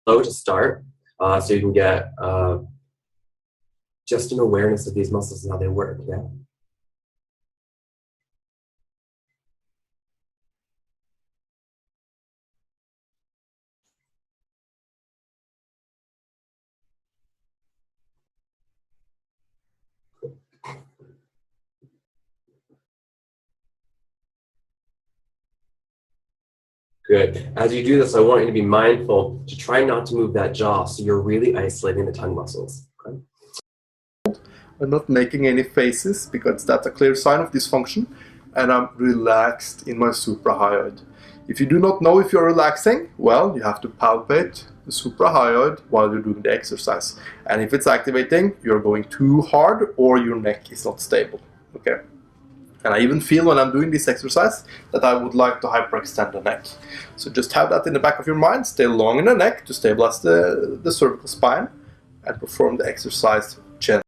slow to start, so you can get just an awareness of these muscles and how they work. Yeah. Good. As you do this, I want you to be mindful to try not to move that jaw, so you're really isolating the tongue muscles. Okay? I'm not making any faces because that's a clear sign of dysfunction, and I'm relaxed in my suprahyoid. If you do not know if you're relaxing, well, you have to palpate the suprahyoid while you're doing the exercise. And if it's activating, you're going too hard or your neck is not stable. Okay? And I even feel when I'm doing this exercise that I would like to hyperextend the neck. So just have that in the back of your mind. Stay long in the neck to stabilize the cervical spine and perform the exercise gently.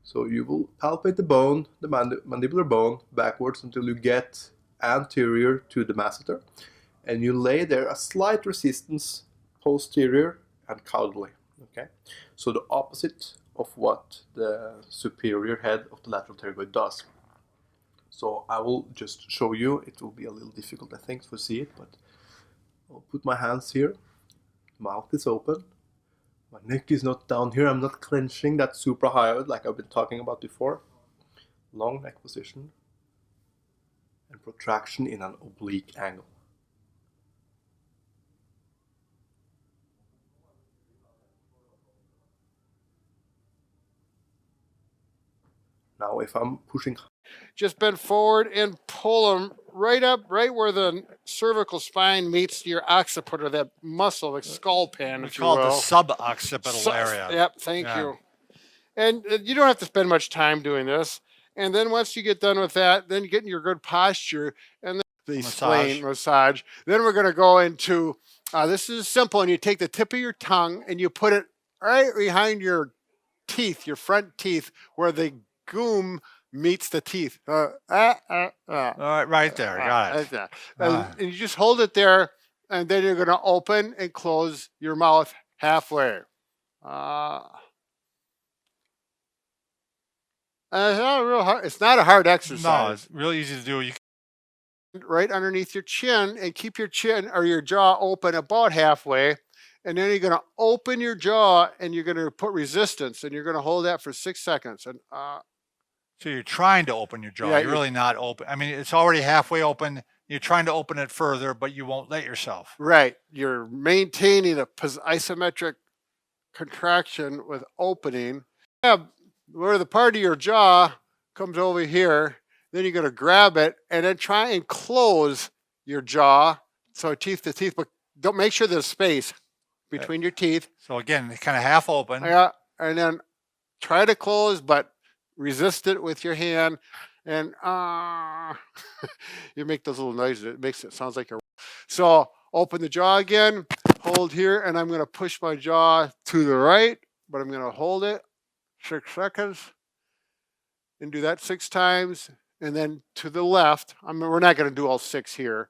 So you will palpate the bone, the mandibular bone, backwards until you get anterior to the masseter. And you lay there a slight resistance posterior and caudally. Okay? So the opposite of what the superior head of the lateral pterygoid does. So I will just show you. It will be a little difficult, I think, to see it, but I'll put my hands here. Mouth is open. My neck is not down here. I'm not clenching that suprahyoid like I've been talking about before. Long neck position and protraction in an oblique angle. Now if I'm pushing, just bend forward and pull them right up, right where the cervical spine meets your occiput, or that muscle, like skull pan, if you will. We call it the sub-occipital area. Yep, thank you. And you don't have to spend much time doing this. And then once you get done with that, then you get in your good posture and then the spleen massage. Then we're going to go into, this is simple, and you take the tip of your tongue and you put it right behind your teeth, your front teeth, where the gum meets the teeth. All right, right there, got it. And you just hold it there, and then you're going to open and close your mouth halfway. It's not real hard. It's not a hard exercise. No, it's real easy to do. You right underneath your chin, and keep your chin or your jaw open about halfway. And then you're going to open your jaw, and you're going to put resistance, and you're going to hold that for 6 seconds. And so you're trying to open your jaw. Yeah, you're really not open. I mean, it's already halfway open. You're trying to open it further, but you won't let yourself. Right. You're maintaining a isometric contraction with opening. Yeah, where the part of your jaw comes over here, then you're going to grab it and then try and close your jaw. So teeth to teeth, but don't make sure there's space between your teeth. So again, kind of half open. Yeah, and then try to close, but resist it with your hand. And you make those little noises. It makes it sounds like a. So open the jaw again, hold here, and I'm going to push my jaw to the right, but I'm going to hold it 6 seconds and do that 6 times. And then to the left, we're not going to do all 6 here.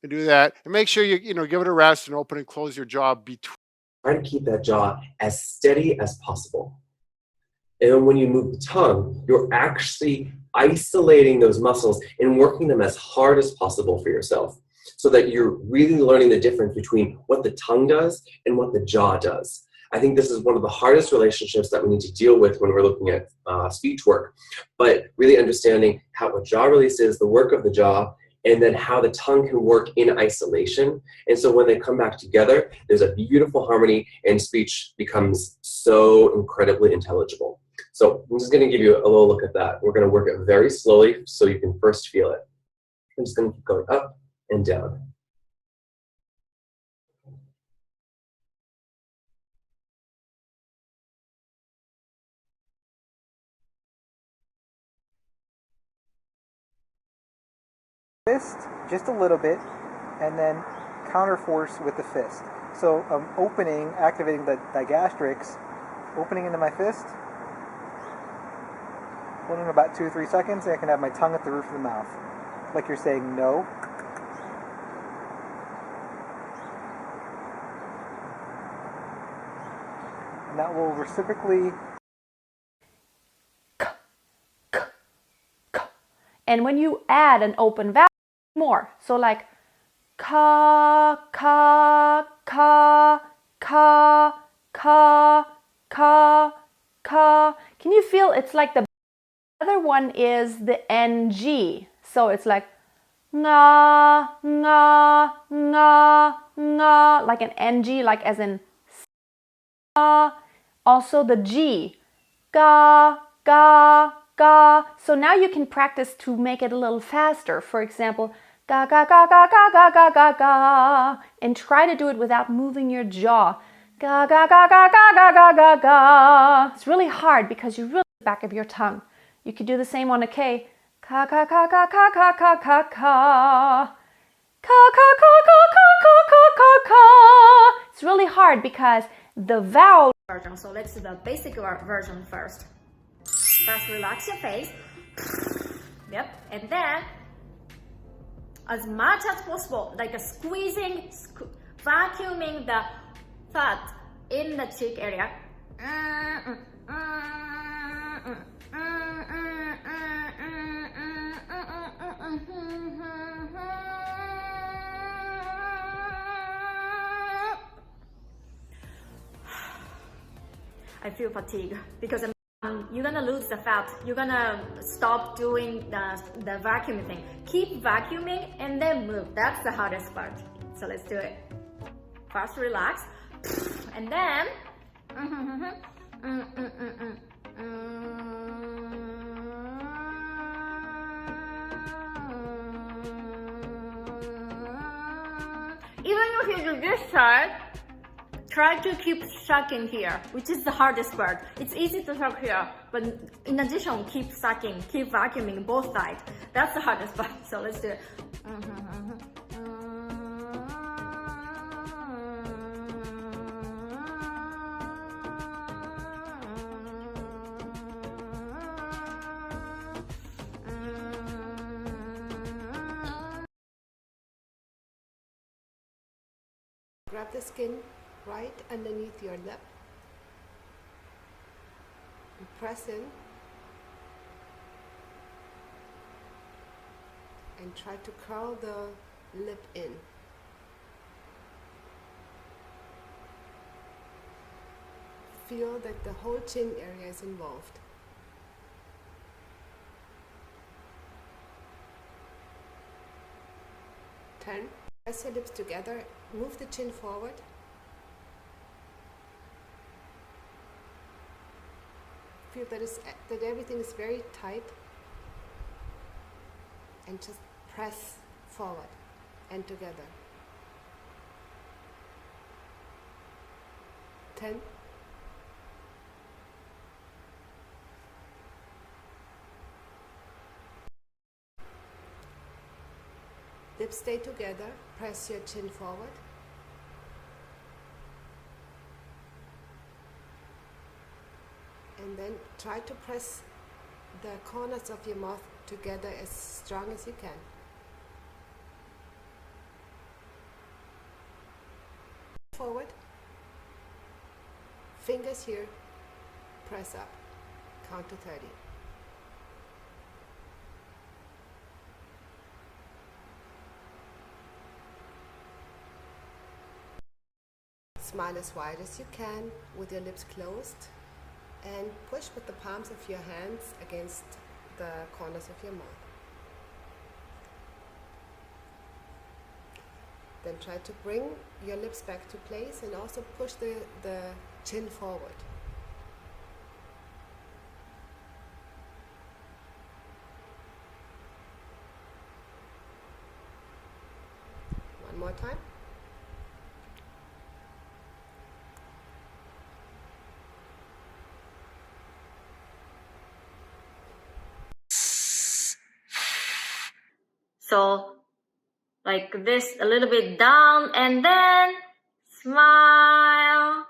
And do that, and make sure you give it a rest and open and close your jaw between. Try to keep that jaw as steady as possible. And then when you move the tongue, you're actually isolating those muscles and working them as hard as possible for yourself, so that you're really learning the difference between what the tongue does and what the jaw does. I think this is one of the hardest relationships that we need to deal with when we're looking at speech work, but really understanding how a jaw release is, the work of the jaw, and then how the tongue can work in isolation. And so when they come back together, there's a beautiful harmony and speech becomes so incredibly intelligible. So I'm just going to give you a little look at that. We're going to work it very slowly so you can first feel it. I'm just going to keep going up and down. fist just a little bit, and then counter force with the fist. So I'm opening, activating the digastrics, opening into my fist, holding about 2 or 3 seconds, and I can have my tongue at the roof of the mouth. Like you're saying no. And that will reciprocally. And when you add an open vowel, more. So like ka, ka, ka, ka, ka, ka, ka. Can you feel it's like the other one is the NG. So it's like nga, nga, nga, nga, like an NG, like as in sa. Also the G, ga, ga, ga. So now you can practice to make it a little faster. For example, ga, ga, ga, ga, ga, ga, ga, ga, ga. And try to do it without moving your jaw. Ga, ga, ga, ga, ga, ga, ga, ga, ga. It's really hard because you really back of your tongue. You could do the same on a K. Ka, ka, ka, ka, ka, ka, ka, ka, ka. Ka, ka, ka, ka, ka, ka, ka, ka, ka. It's really hard because the vowel version. So let's do the basic version first. First, relax your face. Yep. And then, as much as possible, like squeezing, vacuuming the fat in the cheek area. I feel fatigue because you're gonna lose the fat. You're gonna stop doing the vacuuming thing. Keep vacuuming and then move. That's the hardest part. So let's do it. First, relax, and then even if you do this side, try to keep sucking here, which is the hardest part. It's easy to suck here, but in addition, keep sucking, keep vacuuming both sides. That's the hardest part. So let's do it. Grab the skin right underneath your lip and press in and try to curl the lip in. Feel that the whole chin area is involved. Turn, press your lips together, move the chin forward. Feel that everything is very tight, and just press forward and together. 10. Lips stay together, press your chin forward. And then try to press the corners of your mouth together as strong as you can. Forward. Fingers here. Press up. Count to 30. Smile as wide as you can with your lips closed. And push with the palms of your hands against the corners of your mouth. Then try to bring your lips back to place and also push the chin forward. One more time. So like this, a little bit down, and then smile,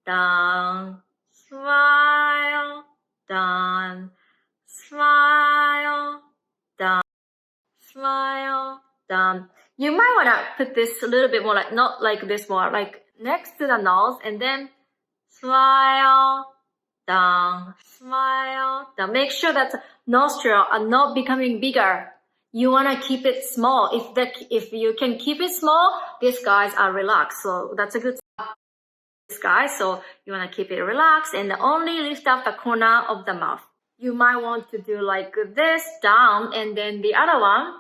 down, smile, down, smile, down, smile, down. You might want to put this a little bit more like, not like this, more like next to the nose, and then smile, down, smile, down. Make sure that nostrils are not becoming bigger. You want to keep it small. If you can keep it small, these guys are relaxed. So that's a good guy. So you want to keep it relaxed and only lift up the corner of the mouth. You might want to do like this down, and then the other one,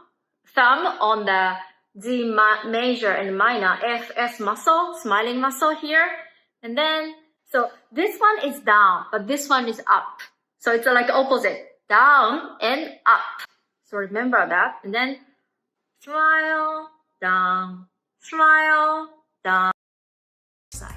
thumb on the G major and minor FS muscle, smiling muscle here. And then, so this one is down, but this one is up. So it's like opposite, down and up. So remember that. And then smile, down, smile, down. Side.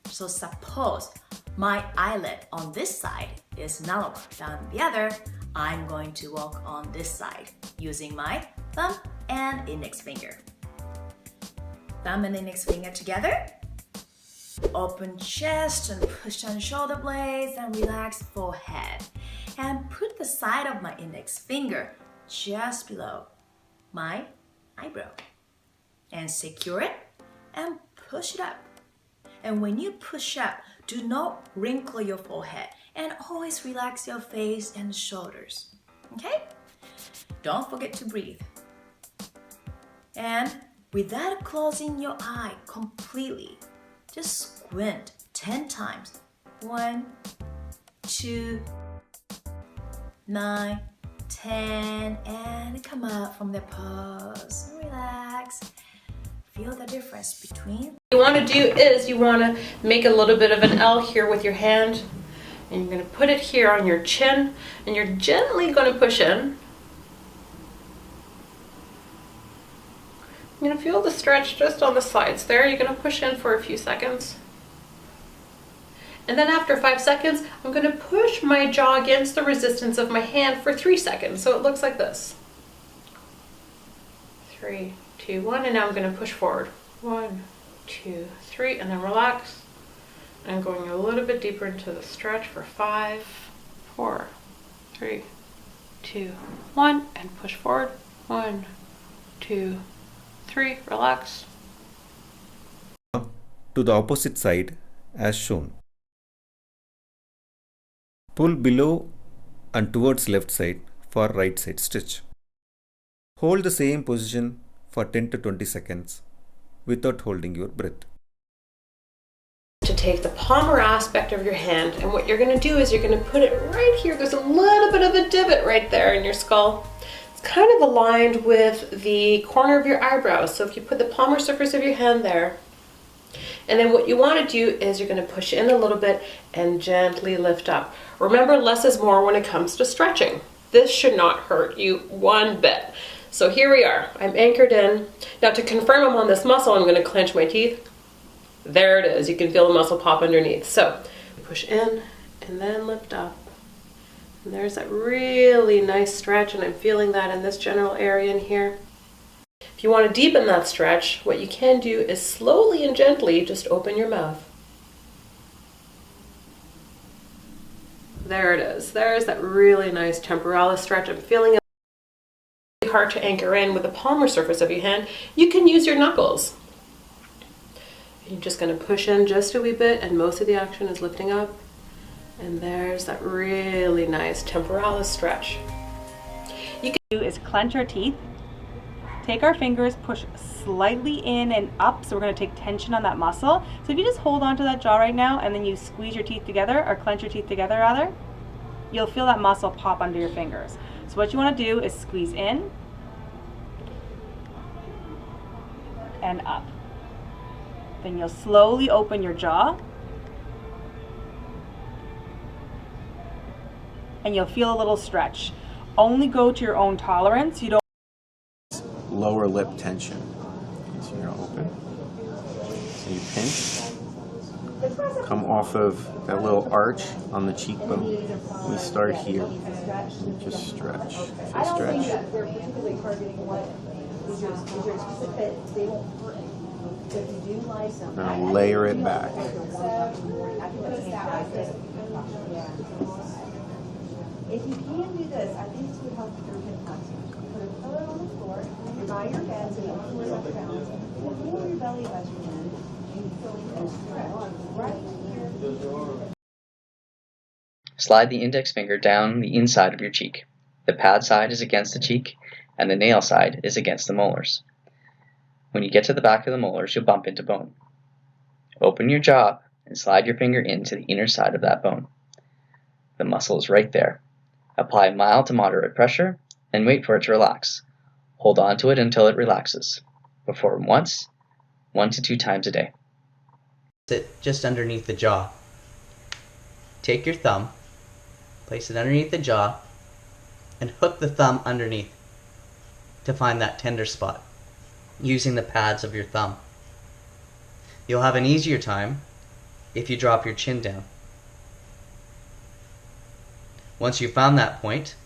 So suppose my eyelid on this side is narrower than the other, I'm going to walk on this side using my thumb and index finger. Thumb and index finger together. Open chest and push down shoulder blades and relax forehead. And put the side of my index finger just below my eyebrow. And secure it and push it up. And when you push up, do not wrinkle your forehead and always relax your face and shoulders. Okay? Don't forget to breathe. And without closing your eye completely, just squint 10 times. 1, 2, 9, 10, and come up from the pose. Relax. Feel the difference between. What you want to do is you want to make a little bit of an L here with your hand, and you're going to put it here on your chin, and you're gently going to push in. You're going to feel the stretch just on the sides there. You're going to push in for a few seconds. And then after 5 seconds, I'm going to push my jaw against the resistance of my hand for 3 seconds. So it looks like this. 3, 2, 1, and now I'm going to push forward. 1, 2, 3, and then relax. And going a little bit deeper into the stretch for 5, 4, 3, 2, 1, and push forward. 1, 2, 3, relax. To the opposite side as shown. Pull below and towards left side for right side stitch. Hold the same position for 10 to 20 seconds without holding your breath. To take the palmar aspect of your hand, and what you're going to do is you're going to put it right here. There's a little bit of a divot right there in your skull. It's kind of aligned with the corner of your eyebrows. So if you put the palmar surface of your hand there, and then what you want to do is you're going to push in a little bit and gently lift up. Remember, less is more when it comes to stretching. This should not hurt you one bit. So here we are. I'm anchored in. Now to confirm I'm on this muscle, I'm going to clench my teeth. There it is. You can feel the muscle pop underneath. So push in and then lift up. And there's that really nice stretch, and I'm feeling that in this general area in here. If you want to deepen that stretch, what you can do is slowly and gently just open your mouth. There it is. There's that really nice temporalis stretch. I'm feeling it really hard to anchor in with the palmar surface of your hand. You can use your knuckles. You're just going to push in just a wee bit, and most of the action is lifting up. And there's that really nice temporalis stretch. You can do is clench our teeth. Take our fingers, push slightly in and up, so we're going to take tension on that muscle. So if you just hold on to that jaw right now and then you squeeze your teeth together, or clench your teeth together rather, you'll feel that muscle pop under your fingers. So what you want to do is squeeze in and up. Then you'll slowly open your jaw and you'll feel a little stretch. Only go to your own tolerance. You don't lower lip tension. So you're gonna open. So you pinch. Come off of that little arch on the cheekbone. We start here. Just stretch. So stretch. Now layer it back. If you can do this, I think this would help with your hip flexors. Put a pillow on the floor, you're by your bed, so you don't feel like balance. Feel your belly button in, and you feel a stretch right here. Slide the index finger down the inside of your cheek. The pad side is against the cheek, and the nail side is against the molars. When you get to the back of the molars, you'll bump into bone. Open your jaw and slide your finger into the inner side of that bone. The muscle is right there. Apply mild to moderate pressure and wait for it to relax. Hold on to it until it relaxes. Perform once, 1 to 2 times a day. Sit just underneath the jaw. Take your thumb, place it underneath the jaw, and hook the thumb underneath to find that tender spot, using the pads of your thumb. You'll have an easier time if you drop your chin down. Once you've found that point,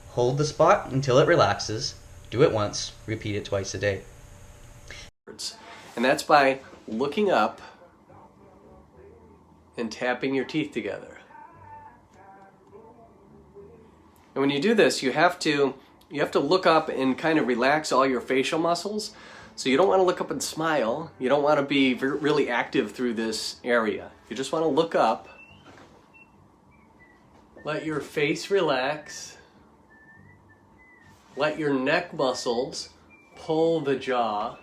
hold the spot until it relaxes, do it once, repeat it twice a day. And that's by looking up and tapping your teeth together. And when you do this, you have to look up and kind of relax all your facial muscles. So you don't want to look up and smile. You don't want to be really active through this area. You just want to look up. Let your face relax. Let your neck muscles pull the jaw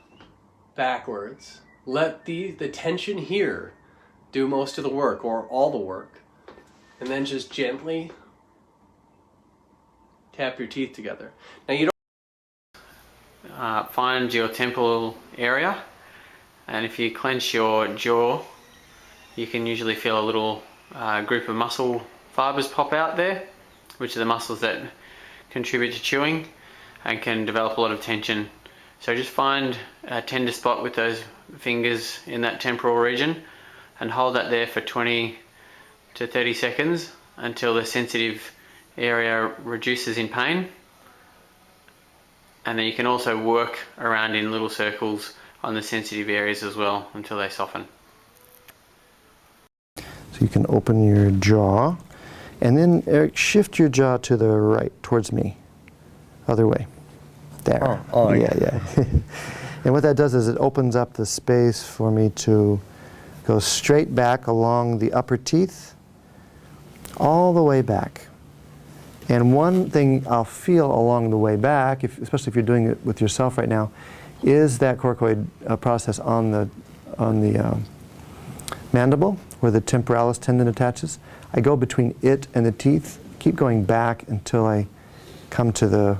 backwards. Let the tension here do most of the work, or all the work. And then just gently tap your teeth together. Now you don't find your temporal area, and if you clench your jaw, you can usually feel a little group of muscle fibers pop out there, which are the muscles that contribute to chewing and can develop a lot of tension. So just find a tender spot with those fingers in that temporal region and hold that there for 20 to 30 seconds until the sensitive area reduces in pain. And then you can also work around in little circles on the sensitive areas as well until they soften. So you can open your jaw, and then Eric, shift your jaw to the right, towards me. Other way. There. Oh, yeah. And what that does is it opens up the space for me to go straight back along the upper teeth, all the way back. And one thing I'll feel along the way back, especially if you're doing it with yourself right now, is that coracoid process on the mandible, where the temporalis tendon attaches. I go between it and the teeth, keep going back until I come to the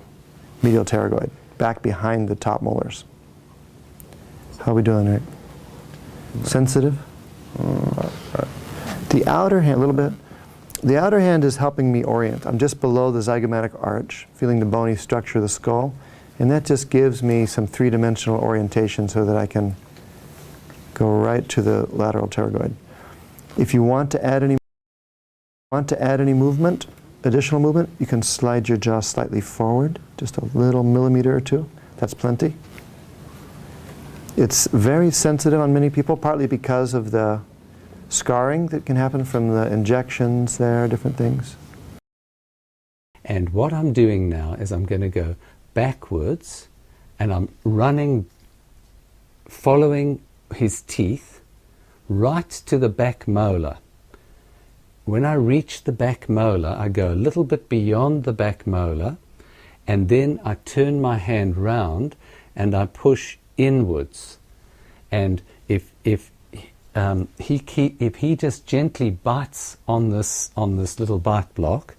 medial pterygoid, back behind the top molars. How are we doing, Rick? Sensitive? The outer hand, a little bit. The outer hand is helping me orient. I'm just below the zygomatic arch, feeling the bony structure of the skull, and that just gives me some three-dimensional orientation so that I can go right to the lateral pterygoid. If you want to add any movement, additional movement, you can slide your jaw slightly forward, just a little millimeter or two. That's plenty. It's very sensitive on many people, partly because of the scarring that can happen from the injections there, different things. And what I'm doing now is I'm going to go backwards, and I'm running, following his teeth, right to the back molar. When I reach the back molar, I go a little bit beyond the back molar, and then I turn my hand round and I push inwards. And if he just gently bites on this little bite block,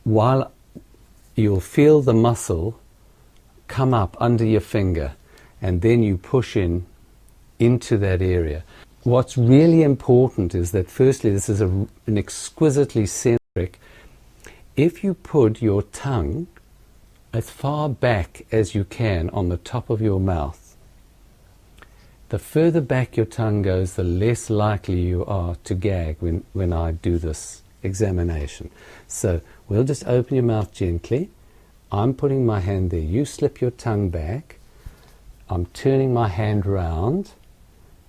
while you'll feel the muscle come up under your finger, and then you push into that area. What's really important is that, firstly, this is an exquisitely centric. If you put your tongue as far back as you can on the top of your mouth, the further back your tongue goes, the less likely you are to gag when I do this examination. So we'll just open your mouth gently. I'm putting my hand there. You slip your tongue back. I'm turning my hand round,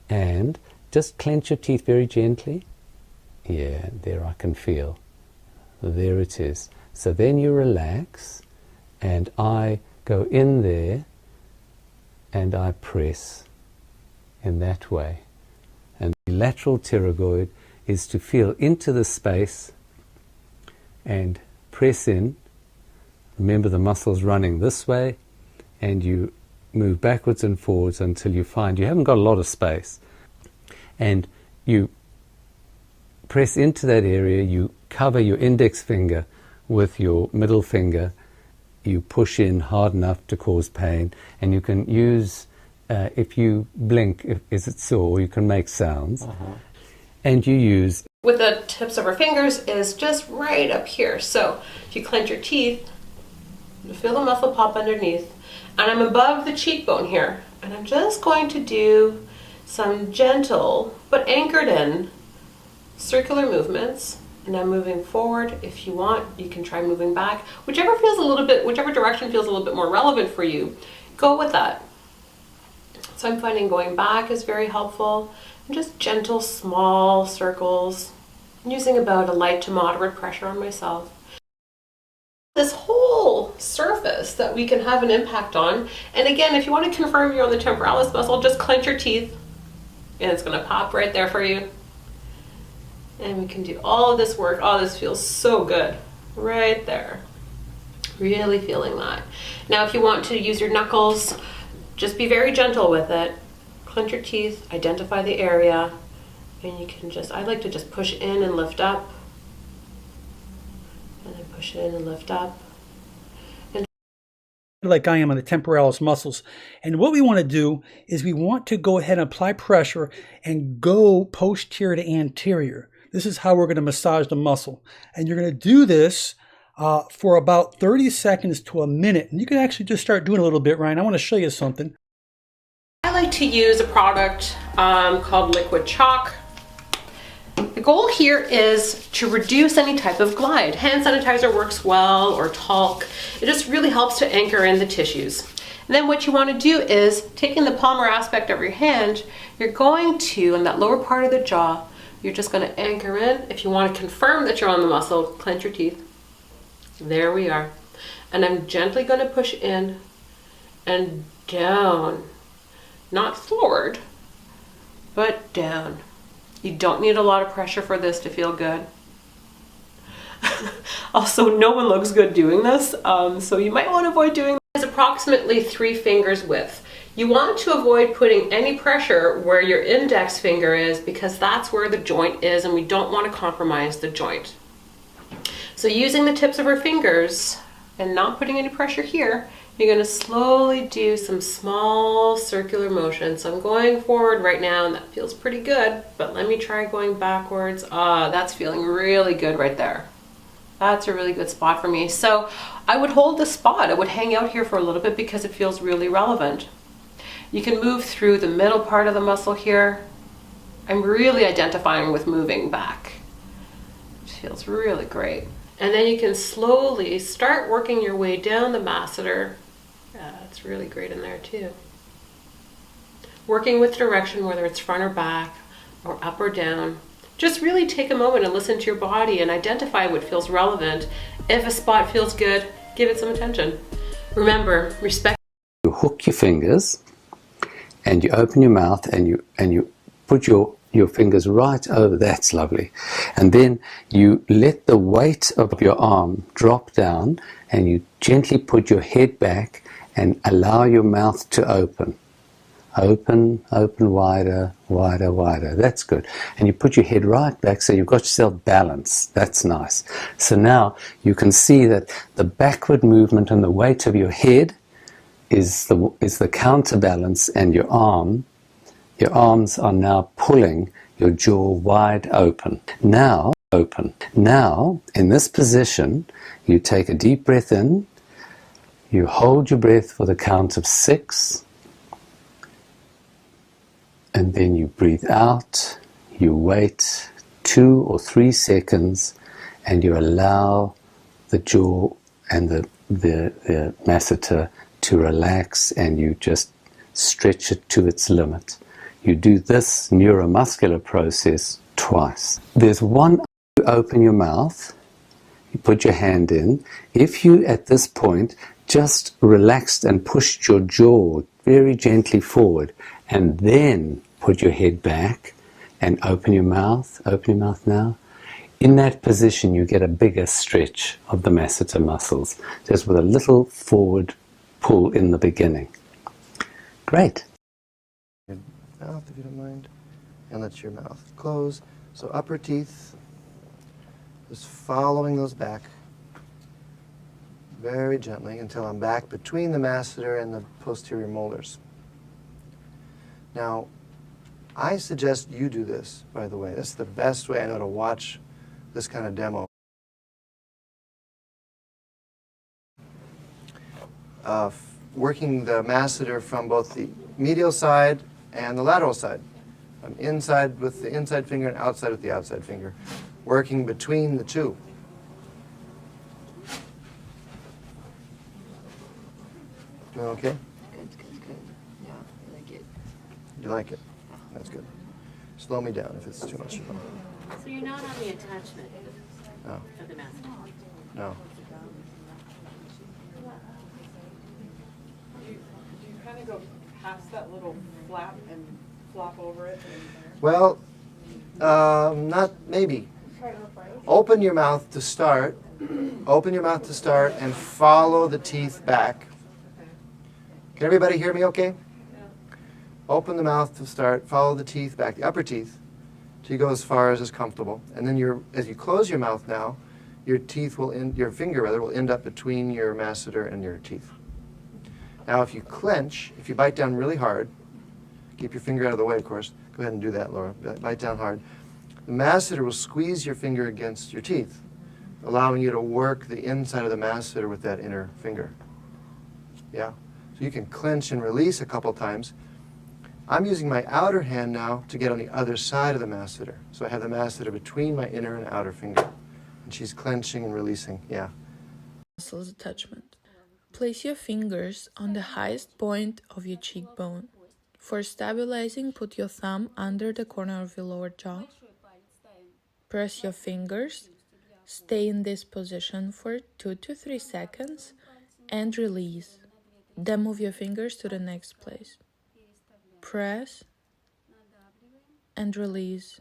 and just clench your teeth very gently. Yeah, there I can feel. There it is. So then you relax, and I go in there, and I press in that way. And the lateral pterygoid is to feel into the space and press in. Remember, the muscle's running this way, and you move backwards and forwards until you find you haven't got a lot of space. And you press into that area, you cover your index finger with your middle finger, you push in hard enough to cause pain, and you can use, if you blink, is it sore, you can make sounds. And you use... With the tips of our fingers is just right up here. So if you clench your teeth, you feel the muscle pop underneath. And I'm above the cheekbone here. And I'm just going to do some gentle, but anchored in, circular movements. And I'm moving forward. If you want, you can try moving back. Whichever direction feels a little bit more relevant for you, go with that. So I'm finding going back is very helpful. And just gentle, small circles, using about a light to moderate pressure on myself. This whole surface that we can have an impact on. And again, if you want to confirm you're on the temporalis muscle, just clench your teeth and it's going to pop right there for you. And we can do all of this work. Oh, this feels so good. Right there. Really feeling that. Now, if you want to use your knuckles, just be very gentle with it. Clench your teeth, identify the area, and you can just, I like to just push in and lift up. And then push in and lift up. And like I am on the temporalis muscles. And what we want to do is we want to go ahead and apply pressure and go posterior to anterior. This is how we're going to massage the muscle. And you're going to do this for about 30 seconds to a minute. And you can actually just start doing a little bit, Ryan. I want to show you something. I like to use a product called Liquid Chalk. The goal here is to reduce any type of glide. Hand sanitizer works well, or talc. It just really helps to anchor in the tissues. And then what you want to do is, taking the palmar aspect of your hand, you're going to, in that lower part of the jaw, you're just going to anchor in. If you want to confirm that you're on the muscle, clench your teeth. There we are. And I'm gently going to push in and down. Not forward, but down. You don't need a lot of pressure for this to feel good. Also, no one looks good doing this, so you might want to avoid doing this. It's approximately 3 fingers width. You want to avoid putting any pressure where your index finger is, because that's where the joint is, and we don't want to compromise the joint. So using the tips of our fingers and not putting any pressure here, you're going to slowly do some small circular motions. So I'm going forward right now, and that feels pretty good, but let me try going backwards. That's feeling really good right there. That's a really good spot for me. So I would hold the spot. I would hang out here for a little bit because it feels really relevant. You can move through the middle part of the muscle here. I'm really identifying with moving back. It feels really great. And then you can slowly start working your way down the masseter. It's really great in there too. Working with direction, whether it's front or back, or up or down. Just really take a moment and listen to your body and identify what feels relevant. If a spot feels good, give it some attention. Remember, respect. You hook your fingers and you open your mouth and you put your fingers right over. That's lovely. And then you let the weight of your arm drop down and you gently put your head back and allow your mouth to open. Open, open, wider, wider, wider. That's good. And you put your head right back so you've got yourself balanced. That's nice. So now you can see that the backward movement and the weight of your head is the counterbalance, and your arms are now pulling your jaw wide open. Now, open. Now, in this position, you take a deep breath in, you hold your breath for the count of 6, and then you breathe out, you wait 2 or 3 seconds, and you allow the jaw and the the masseter to relax, and you just stretch it to its limit. You do this neuromuscular process twice. There's one, you open your mouth, you put your hand in. If you, at this point, just relaxed and pushed your jaw very gently forward, and then put your head back and open your mouth now. In that position, you get a bigger stretch of the masseter muscles, just with a little forward pull in the beginning. Great. Your mouth, if you don't mind, and let your mouth close. So upper teeth, just following those back very gently until I'm back between the masseter and the posterior molars. Now, I suggest you do this, by the way. This is the best way I know to watch this kind of demo. Working the masseter from both the medial side and the lateral side. I'm inside with the inside finger and outside with the outside finger. Working between the two. Doing okay? Good. Yeah, I like it. You like it? That's good. Slow me down if it's too much. So you're not on the attachment No. of the master? No. Do you kind of go past that little flap and flop over it? Well, not maybe. Open your mouth to start. Open your mouth to start and follow the teeth back. Can everybody hear me okay? Open the mouth to start, follow the teeth back, the upper teeth, till you go as far as is comfortable. And then as you close your mouth now, your finger will end up between your masseter and your teeth. Now if you clench, if you bite down really hard, keep your finger out of the way, of course. Go ahead and do that, Laura. Bite down hard. The masseter will squeeze your finger against your teeth, allowing you to work the inside of the masseter with that inner finger. Yeah? So you can clench and release a couple times. I'm using my outer hand now to get on the other side of the masseter. So I have the masseter between my inner and outer finger. And she's clenching and releasing. Yeah. Muscles attachment. Place your fingers on the highest point of your cheekbone. For stabilizing, put your thumb under the corner of your lower jaw. Press your fingers. Stay in this position for 2 to 3 seconds and release. Then move your fingers to the next place. Press and release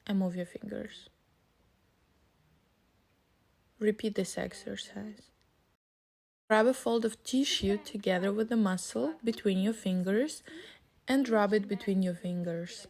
and move your fingers. Repeat this exercise. Grab a fold of tissue together with the muscle between your fingers and rub it between your fingers.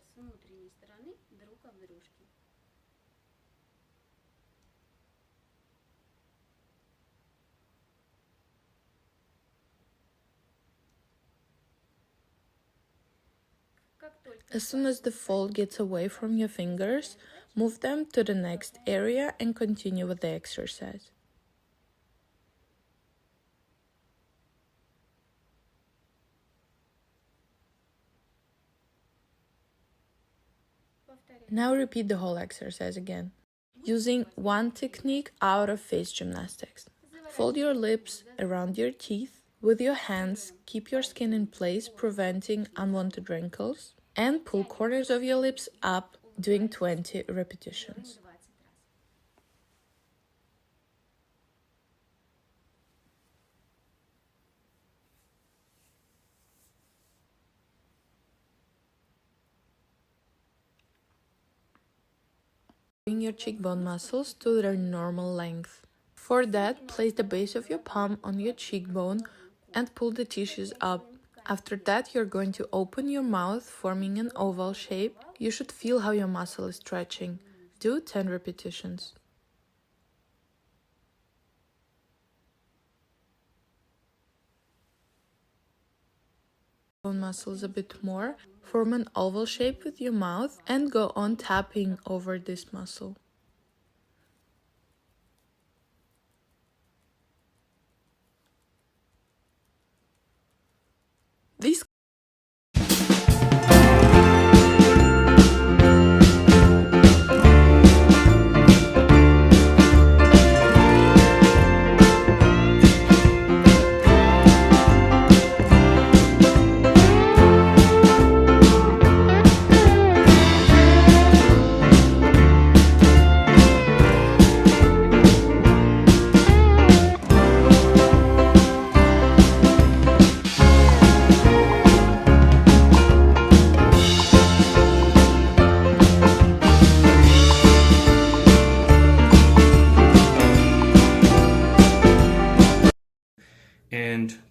As soon as the fold gets away from your fingers, move them to the next area and continue with the exercise. Now repeat the whole exercise again, using one technique out of face gymnastics. Fold your lips around your teeth. With your hands, keep your skin in place, preventing unwanted wrinkles. And pull corners of your lips up, doing 20 repetitions. Bring your cheekbone muscles to their normal length. For that, place the base of your palm on your cheekbone and pull the tissues up. After that, you're going to open your mouth, forming an oval shape. You should feel how your muscle is stretching. Do 10 repetitions. Muscles a bit more. Form an oval shape with your mouth and go on tapping over this muscle. These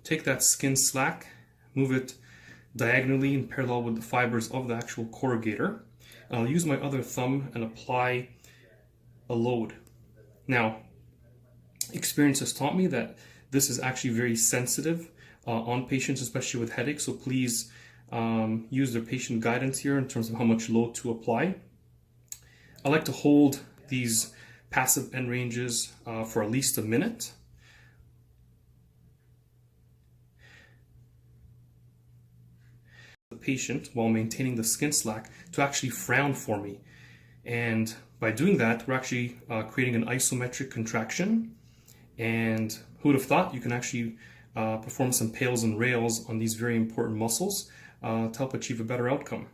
take that skin slack, move it diagonally in parallel with the fibers of the actual corrugator. I'll use my other thumb and apply a load. Now, experience has taught me that this is actually very sensitive on patients, especially with headaches, so please use their patient guidance here in terms of how much load to apply. I like to hold these passive end ranges for at least a minute. The patient, while maintaining the skin slack, to actually frown for me. And by doing that, we're actually creating an isometric contraction. And who would have thought you can actually perform some pails and rails on these very important muscles to help achieve a better outcome.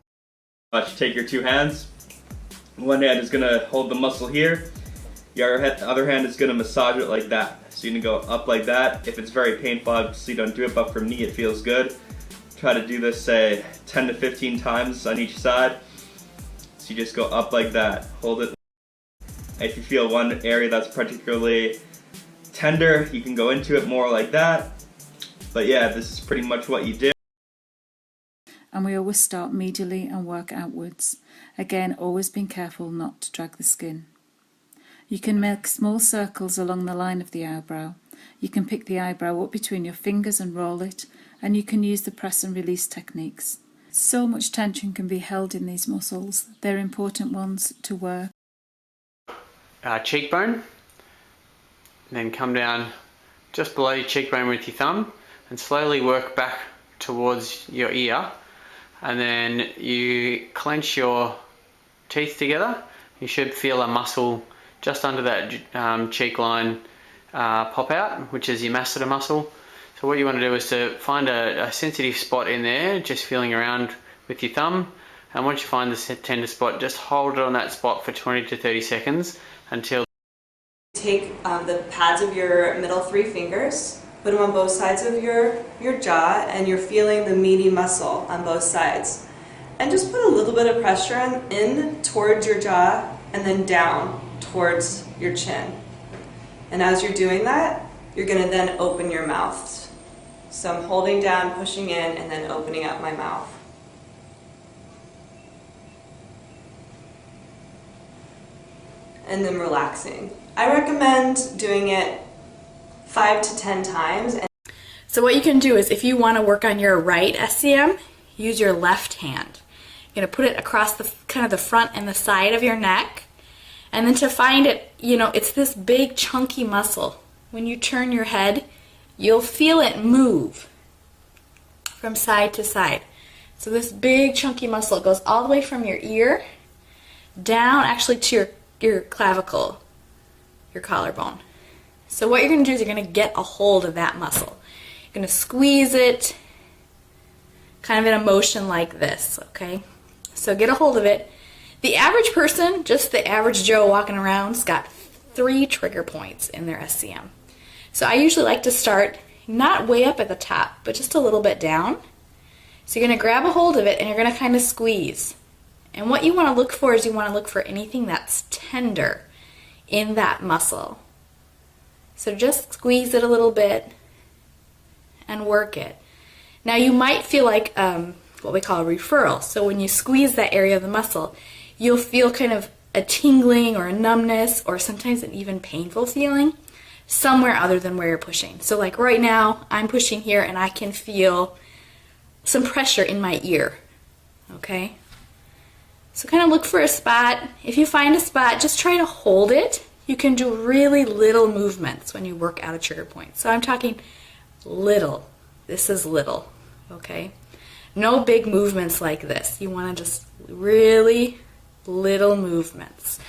Take your two hands. One hand is going to hold the muscle here. Your other hand is going to massage it like that. So you're going to go up like that. If it's very painful, obviously don't do it, but for me it feels good. Try to do this, say, 10 to 15 times on each side. So you just go up like that, hold it. If you feel one area that's particularly tender, you can go into it more like that. But yeah, this is pretty much what you do. And we always start medially and work outwards. Again, always being careful not to drag the skin. You can make small circles along the line of the eyebrow. You can pick the eyebrow up between your fingers and roll it, and you can use the press and release techniques. So much tension can be held in these muscles. They're important ones to work. Cheekbone, then come down just below your cheekbone with your thumb and slowly work back towards your ear, and then you clench your teeth together. You should feel a muscle just under that cheek line pop out, which is your masseter muscle. So what you want to do is to find a sensitive spot in there, just feeling around with your thumb, and once you find this tender spot, just hold it on that spot for 20 to 30 seconds until... Take the pads of your middle three fingers, put them on both sides of your jaw, and you're feeling the meaty muscle on both sides. And just put a little bit of pressure in towards your jaw and then down towards your chin. And as you're doing that, you're going to then open your mouth. So I'm holding down, pushing in, and then opening up my mouth. And then relaxing. I recommend doing it 5 to 10 times. So what you can do is, if you want to work on your right SCM, use your left hand. You're going to put it across the kind of the front and the side of your neck. And then to find it, you know, it's this big chunky muscle. When you turn your head, you'll feel it move from side to side. So this big chunky muscle goes all the way from your ear down actually to your clavicle, your collarbone. So what you're going to do is you're going to get a hold of that muscle. You're going to squeeze it kind of in a motion like this, okay? So get a hold of it. The average person, just the average Joe walking around, has got 3 trigger points in their SCM. So I usually like to start not way up at the top, but just a little bit down. So you're going to grab a hold of it and you're going to kind of squeeze. And what you want to look for is you want to look for anything that's tender in that muscle. So just squeeze it a little bit and work it. Now you might feel like what we call a referral. So when you squeeze that area of the muscle, you'll feel kind of a tingling or a numbness or sometimes an even painful feeling somewhere other than where you're pushing. So like right now, I'm pushing here and I can feel some pressure in my ear, okay? So kind of look for a spot. If you find a spot, just try to hold it. You can do really little movements when you work out a trigger point. So I'm talking little. This is little, okay? No big movements like this. You want to just really little movements.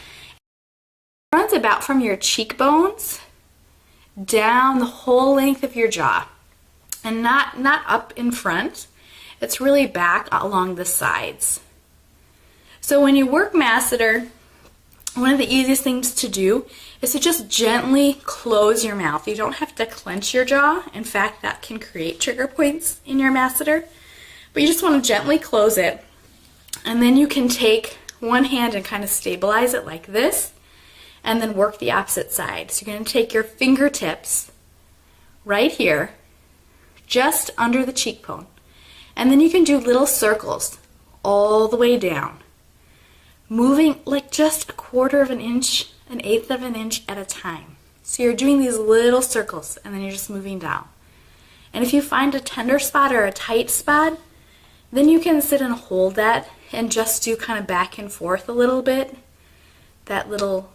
It runs about from your cheekbones down the whole length of your jaw, and not up in front. It's really back along the sides. So when you work masseter, one of the easiest things to do is to just gently close your mouth. You don't have to clench your jaw. In fact, that can create trigger points in your masseter. But you just want to gently close it. And then you can take one hand and kind of stabilize it like this, and then work the opposite side. So you're going to take your fingertips right here, just under the cheekbone. And then you can do little circles all the way down, moving like just 1/4 of an inch, 1/8 of an inch at a time. So you're doing these little circles and then you're just moving down. And if you find a tender spot or a tight spot, then you can sit and hold that and just do kind of back and forth a little bit. That little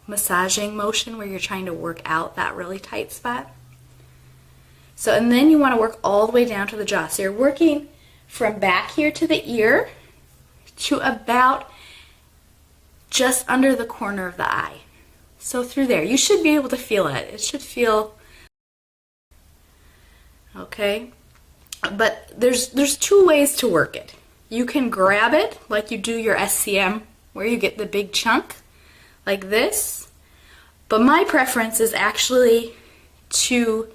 massaging motion where you're trying to work out that really tight spot. So, and then you want to work all the way down to the jaw. So you're working from back here to the ear to about just under the corner of the eye. So through there, you should be able to feel it. It should feel okay. But there's 2 ways to work it. You can grab it like you do your SCM, where you get the big chunk, like this. But my preference is actually to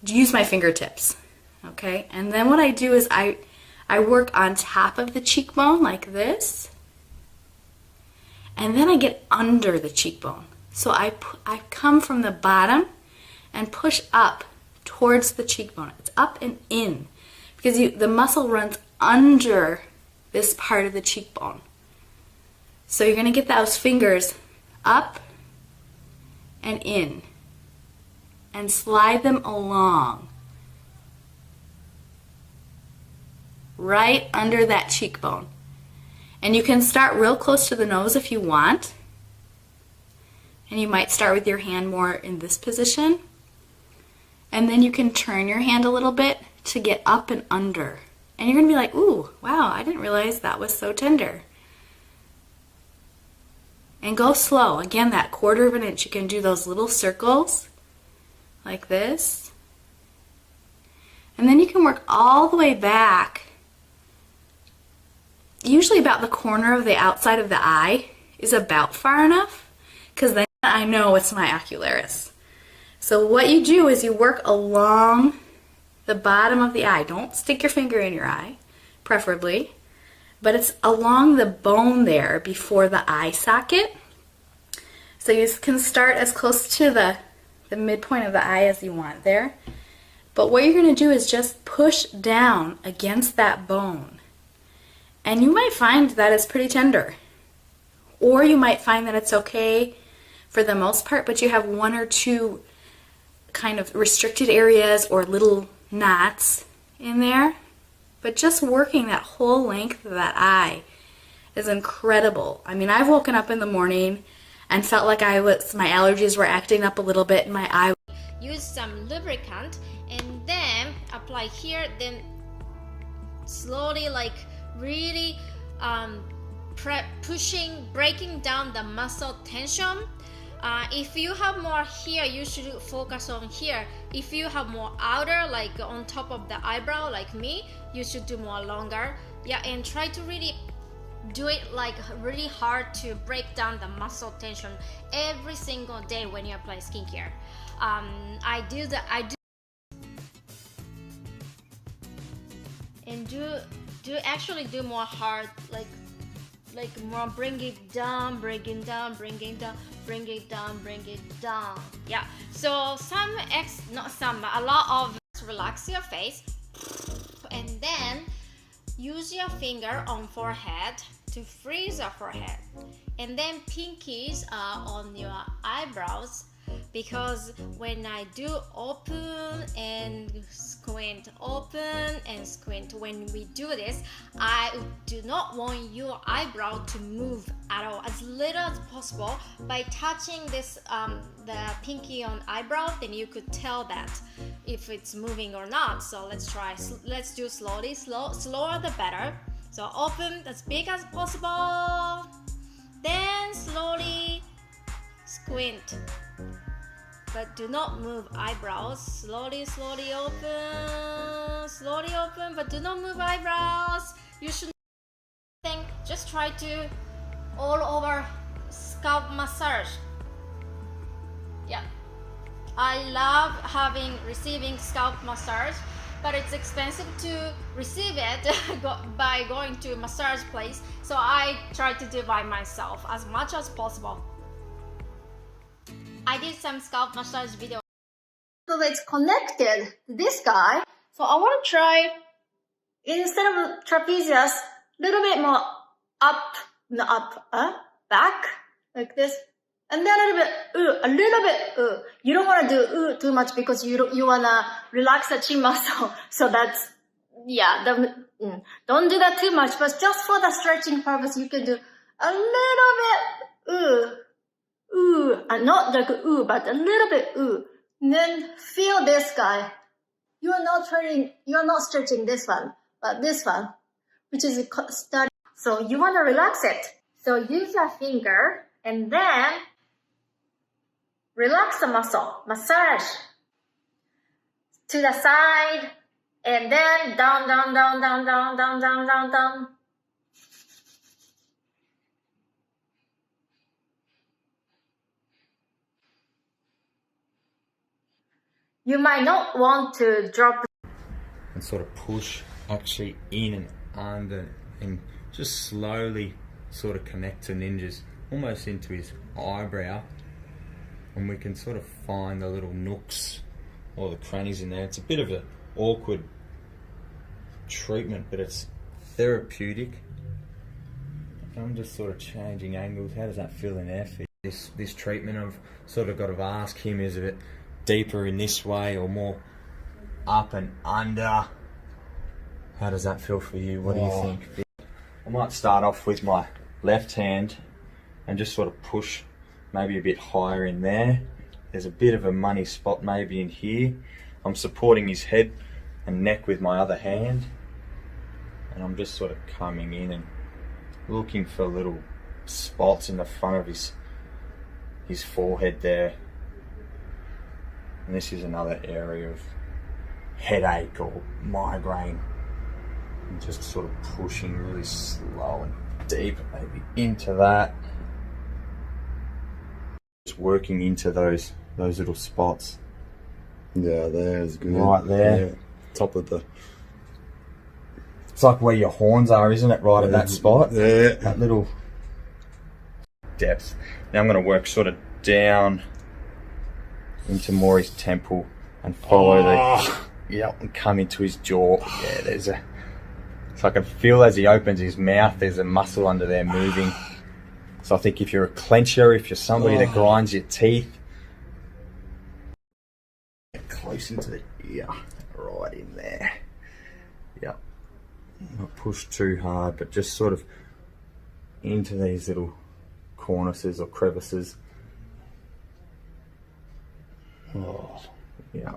use my fingertips, okay? And then what I do is I work on top of the cheekbone like this, and then I get under the cheekbone. So I come from the bottom and push up towards the cheekbone. It's up and in, because the muscle runs under this part of the cheekbone. So you're going to get those fingers up and in and slide them along right under that cheekbone. And you can start real close to the nose if you want. And you might start with your hand more in this position. And then you can turn your hand a little bit to get up and under. And you're going to be like, ooh, wow, I didn't realize that was so tender. And go slow. Again, that 1/4 of an inch. You can do those little circles like this. And then you can work all the way back. Usually about the corner of the outside of the eye is about far enough, because then I know it's my ocularis. So what you do is you work along the bottom of the eye. Don't stick your finger in your eye, preferably, but it's along the bone there before the eye socket. So you can start as close to the midpoint of the eye as you want there. But what you're going to do is just push down against that bone. And you might find that it's pretty tender. Or you might find that it's okay for the most part, but you have 1 or 2 kind of restricted areas or little knots in there. But just working that whole length of that eye is incredible. I mean, I've woken up in the morning and felt like my allergies were acting up a little bit in my eye. Use some lubricant and then apply here, then slowly, like really pushing, breaking down the muscle tension. If you have more here, you should focus on here. If you have more outer, like on top of the eyebrow, like me, you should do more longer. Yeah, and try to really do it like really hard to break down the muscle tension every single day when you apply skincare. I do and actually do more hard, like more bring it down, bring it down, bring it down, bring it down, bring it down. Yeah, so a lot of relax your face, and then use your finger on forehead to freeze your forehead, and then pinkies are on your eyebrows, because when I do open and squint, open and squint, when we do this, I do not want your eyebrow to move at all, as little as possible. By touching this the pinky on eyebrow, then you could tell that if it's moving or not. So let's try. Let's do slowly. Slower the better. So open as big as possible, then slowly squint, but do not move eyebrows. Slowly open, but do not move eyebrows. You should think, just try to all over scalp massage. Yeah, I love receiving scalp massage, but it's expensive to receive it by going to a massage place, so I try to do by myself as much as possible. I did some scalp massage video. so it's connected to this guy. So I want to try, instead of trapezius, a little bit more up, back, like this. And then a little bit, You don't want to do too much because you want to relax the chin muscle. So that's, yeah, don't do that too much, but just for the stretching purpose, you can do a little bit, not like but a little bit, And then feel this guy. You are not stretching this one, but this one, which is starting. So you want to relax it. So use your finger and then relax the muscle, massage to the side, and then down, down, down, down, down, down, down, down, down. You might not want to drop and sort of push actually in and under and just slowly sort of connect to Ninja's almost into his eyebrow, and we can sort of find the little nooks or the crannies in there. It's a bit of an awkward treatment, but it's therapeutic. I'm just sort of changing angles. How does that feel in there for you? This treatment, I've sort of got to ask him, is it deeper in this way or more up and under? How does that feel for you? What do you think? I might start off with my left hand and just sort of push maybe a bit higher in there. There's a bit of a money spot maybe in here. I'm supporting his head and neck with my other hand, and I'm just sort of coming in and looking for little spots in the front of his forehead there. And this is another area of headache or migraine. And just sort of pushing really slow and deep maybe into that. Just working into those little spots. Yeah, there's good. Right there. Yeah. Top of the... It's like where your horns are, isn't it? Right at that spot. Yeah. That little depth. Now I'm going to work sort of down into more his temple and follow and come into his jaw. Yeah, there's a... So I can feel as he opens his mouth, there's a muscle under there moving. So I think if you're a clencher, if you're somebody that grinds your teeth, get close into the ear, right in there. Yep. Not push too hard, but just sort of into these little cornices or crevices. Yeah.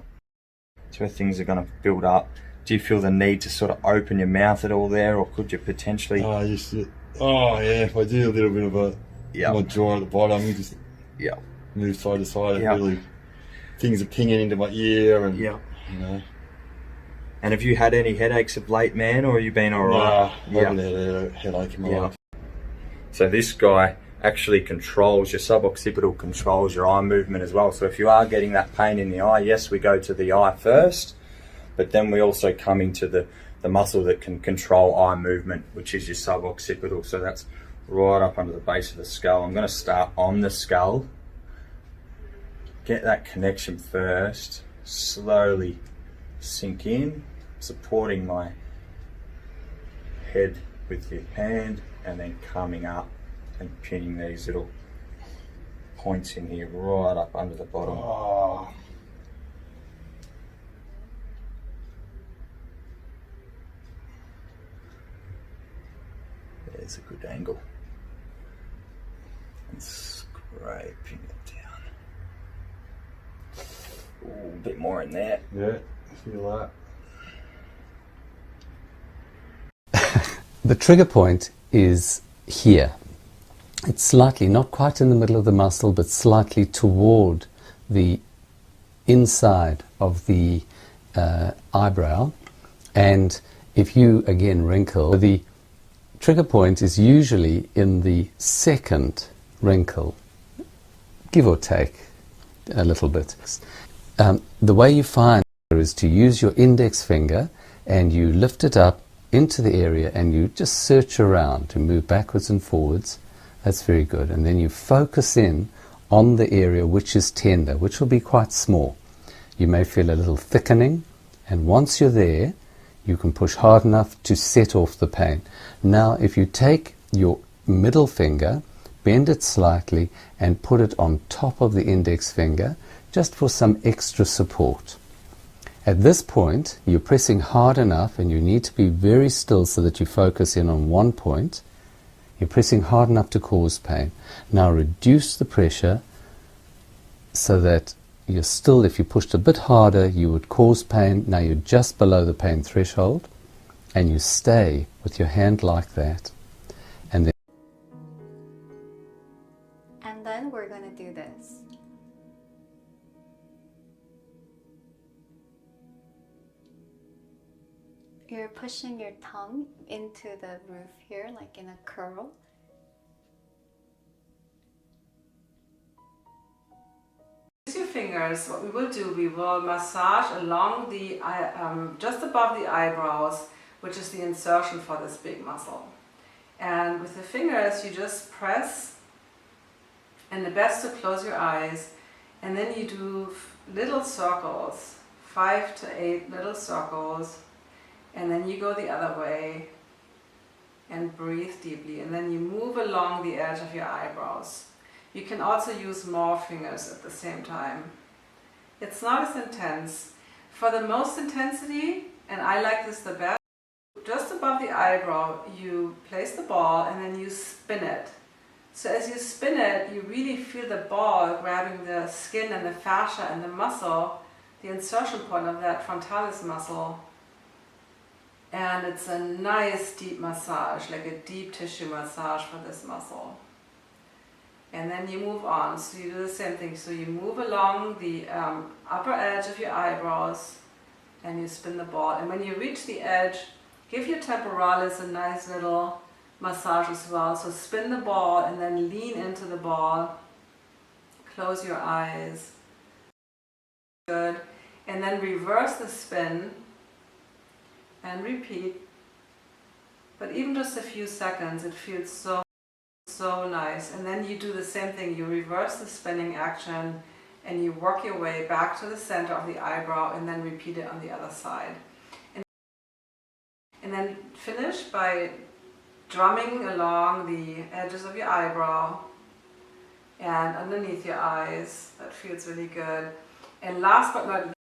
That's where things are going to build up. Do you feel the need to sort of open your mouth at all there, or could you potentially... yeah, if I do a little bit of my jaw at the bottom, you just move side to side, really, things are pinging into my ear, and you know. And have you had any headaches of late, man, or have you been alright? I haven't had a headache in my life. So this guy actually controls your suboccipital, controls your eye movement as well. So if you are getting that pain in the eye, yes, we go to the eye first, but then we also come into the muscle that can control eye movement, which is your suboccipital. So that's right up under the base of the skull. I'm going to start on the skull, get that connection first, slowly sink in, supporting my head with your hand, and then coming up and pinning these little points in here right up under the bottom. There's a good angle. And scraping it down. Ooh, a bit more in there. Yeah, I feel that. The trigger point is here. It's slightly, not quite in the middle of the muscle, but slightly toward the inside of the eyebrow. And if you, again, wrinkle, the trigger point is usually in the second wrinkle, give or take a little bit. The way you find is to use your index finger and you lift it up into the area and you just search around to move backwards and forwards. That's very good. And then you focus in on the area which is tender, which will be quite small. You may feel a little thickening, and once you're there, you can push hard enough to set off the pain. Now, if you take your middle finger, bend it slightly, and put it on top of the index finger, just for some extra support. At this point, you're pressing hard enough, and you need to be very still so that you focus in on one point. You're pressing hard enough to cause pain. Now reduce the pressure so that you're still, if you pushed a bit harder, you would cause pain. Now you're just below the pain threshold, and you stay with your hand like that. And then we're going to do this. You're pushing your tongue into the roof here, like in a curl. Use your fingers. What we will do, we will massage along the just above the eyebrows, which is the insertion for this big muscle. And with the fingers, you just press, and the best to close your eyes, and then you do little circles, 5 to 8 little circles. And then you go the other way and breathe deeply, and then you move along the edge of your eyebrows. You can also use more fingers at the same time. It's not as intense. For the most intensity, and I like this the best, just above the eyebrow you place the ball and then you spin it. So as you spin it, you really feel the ball grabbing the skin and the fascia and the muscle, the insertion point of that frontalis muscle. And it's a nice deep massage, like a deep tissue massage for this muscle. And then you move on, so you do the same thing. So you move along the upper edge of your eyebrows and you spin the ball. And when you reach the edge, give your temporalis a nice little massage as well. So spin the ball and then lean into the ball. Close your eyes. Good. And then reverse the spin. And repeat, but even just a few seconds, it feels so nice. And then you do the same thing, you reverse the spinning action and you work your way back to the center of the eyebrow and then repeat it on the other side. And then finish by drumming along the edges of your eyebrow and underneath your eyes. That feels really good. And last but not least,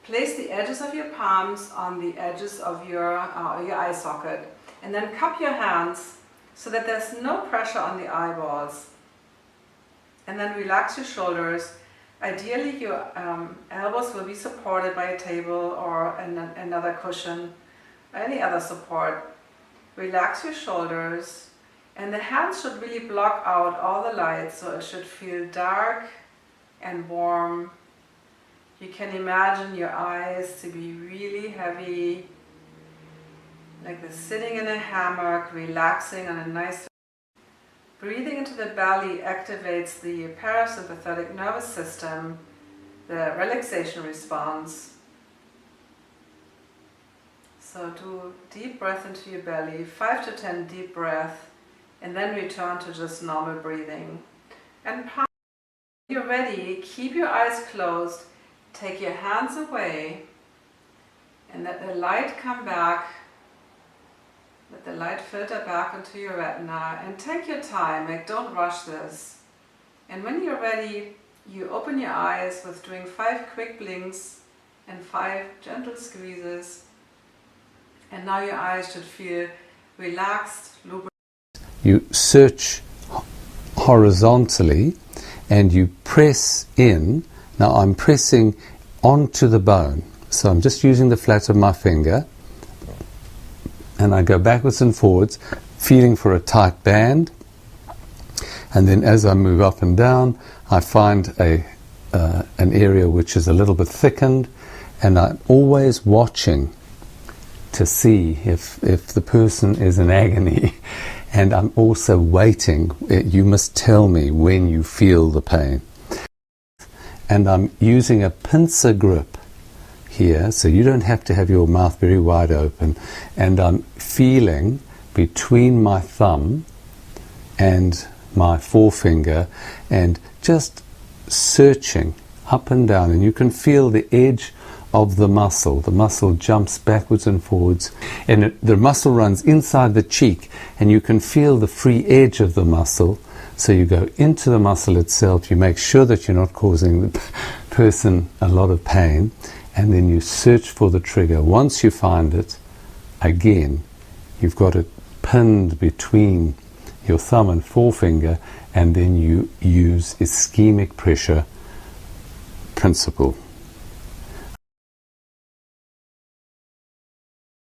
place the edges of your palms on the edges of your eye socket, and then cup your hands so that there's no pressure on the eyeballs. And then relax your shoulders. Ideally your elbows will be supported by a table or another cushion, any other support. Relax your shoulders, and the hands should really block out all the light, so it should feel dark and warm. You can imagine your eyes to be really heavy, like they're sitting in a hammock, relaxing on a nice. Breathing into the belly activates the parasympathetic nervous system, the relaxation response. So do deep breath into your belly, 5 to 10 deep breaths, and then return to just normal breathing. And when you're ready, keep your eyes closed. Take your hands away and let the light come back, let the light filter back into your retina, and take your time, like don't rush this. And when you're ready, you open your eyes with doing 5 quick blinks and 5 gentle squeezes, and now your eyes should feel relaxed, lubricated. You search horizontally and you press in. Now I'm pressing onto the bone, so I'm just using the flat of my finger and I go backwards and forwards, feeling for a tight band, and then as I move up and down I find an area which is a little bit thickened, and I'm always watching to see if the person is in agony, and I'm also waiting. You must tell me when you feel the pain. And I'm using a pincer grip here, so you don't have to have your mouth very wide open. And I'm feeling between my thumb and my forefinger and just searching. up and down, and you can feel the edge of the muscle. The muscle jumps backwards and forwards, and the muscle runs inside the cheek, and you can feel the free edge of the muscle. So you go into the muscle itself, you make sure that you're not causing the person a lot of pain, and then you search for the trigger. Once you find it, again, you've got it pinned between your thumb and forefinger, and then you use ischemic pressure principle.